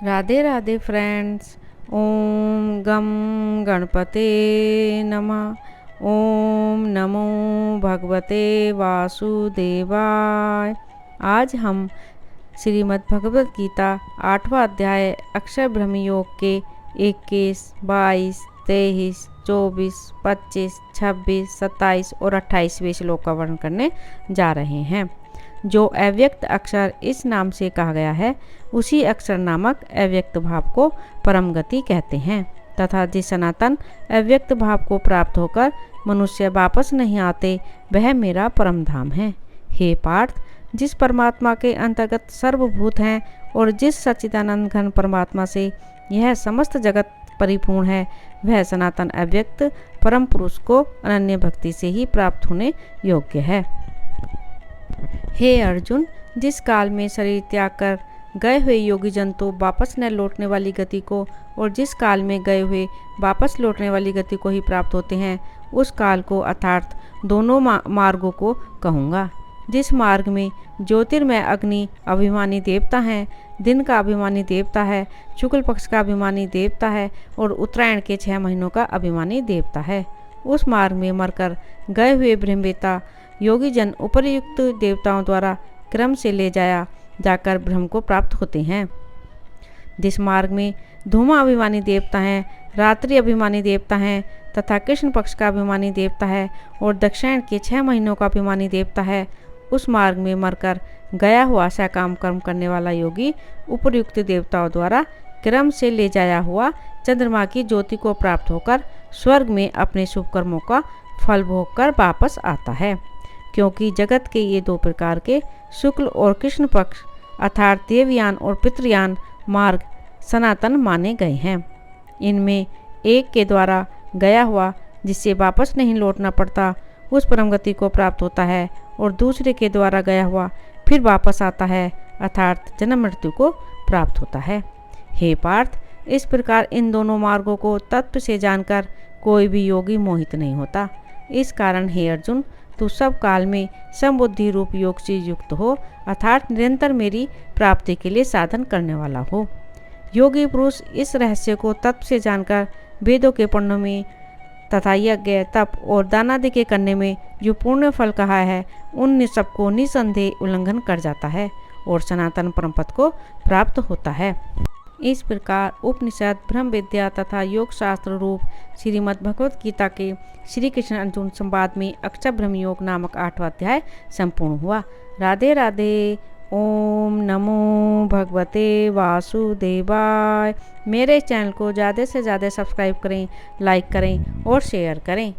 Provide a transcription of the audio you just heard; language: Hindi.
राधे राधे फ्रेंड्स। ओम गम गणपते नमः। ओम नमो भगवते वासुदेवाय। आज हम श्रीमद् भगवत गीता 8वां अध्याय अक्षर ब्रह्म योग के 21, 22, 23, 24, 25, 26, 27 और 28वें श्लोक का वर्णन करने जा रहे हैं। जो अव्यक्त अक्षर इस नाम से कहा गया है, उसी अक्षर नामक अव्यक्त भाव को परम गति कहते हैं तथा जिस सनातन अव्यक्त भाव को प्राप्त होकर मनुष्य वापस नहीं आते, वह मेरा परम धाम है। हे पार्थ, जिस परमात्मा के अंतर्गत सर्वभूत हैं और जिस सच्चिदानंद घन परमात्मा से यह समस्त जगत परिपूर्ण है, वह सनातन अव्यक्त परम पुरुष को अनन्य भक्ति से ही प्राप्त होने योग्य है। हे अर्जुन, जिस काल में शरीर त्याग कर गए हुए योगी जन तो वापस न लौटने वाली गति को और जिस काल में गए हुए वापस लौटने वाली गति को ही प्राप्त होते हैं, उस काल को अर्थात दोनों मार्गों को कहूँगा। जिस मार्ग में ज्योतिर्मय अग्नि अभिमानी देवता हैं, दिन का अभिमानी देवता है, शुक्ल पक्ष का अभिमानी देवता है और उत्तरायण के 6 महीनों का अभिमानी देवता है, उस मार्ग में मरकर गए हुए ब्रह्मवेत्ता योगी जन उपर्युक्त देवताओं द्वारा क्रम से ले जाकर ब्रह्म को प्राप्त होते हैं। जिस मार्ग में धूमा अभिमानी देवता हैं, रात्रि अभिमानी देवता हैं तथा कृष्ण पक्ष का अभिमानी देवता है और दक्षिण के 6 महीनों का अभिमानी देवता है, उस मार्ग में मरकर गया हुआ सकाम कर्म करने वाला योगी उपर्युक्त देवताओं द्वारा क्रम से ले जाया हुआ चंद्रमा की ज्योति को प्राप्त होकर स्वर्ग में अपने शुभ कर्मों का फल भोग कर वापस आता है। क्योंकि जगत के ये 2 प्रकार के शुक्ल और कृष्ण पक्ष अर्थात देवयान और पितृयान मार्ग सनातन माने गए हैं। इनमें एक के द्वारा गया हुआ जिससे वापस नहीं लौटना पड़ता, उस परम गति को प्राप्त होता है और दूसरे के द्वारा गया हुआ फिर वापस आता है अर्थात जन्म मृत्यु को प्राप्त होता है। हे पार्थ, इस प्रकार इन दोनों मार्गों को तत्व से जानकर कोई भी योगी मोहित नहीं होता। इस कारण हे अर्जुन, तू सब काल में समबुद्धि रूप योग से युक्त हो अर्थात निरंतर मेरी प्राप्ति के लिए साधन करने वाला हो। योगी पुरुष इस रहस्य को तत्व से जानकर वेदों के पढ़ने में तथा यज्ञ तप और दान आदि के करने में जो पूर्ण फल कहा है, उन सबको निसंदेह उल्लंघन कर जाता है और सनातन परम पद को प्राप्त होता है। इस प्रकार उपनिषद ब्रह्म विद्या तथा योग शास्त्र रूप श्रीमद् भगवत गीता के श्री कृष्ण अर्जुन संवाद में अक्षर ब्रह्म योग नामक 8वां अध्याय संपूर्ण हुआ। राधे राधे। ओम नमो भगवते वासुदेवाय। मेरे चैनल को ज़्यादा से ज़्यादा सब्सक्राइब करें, लाइक करें और शेयर करें।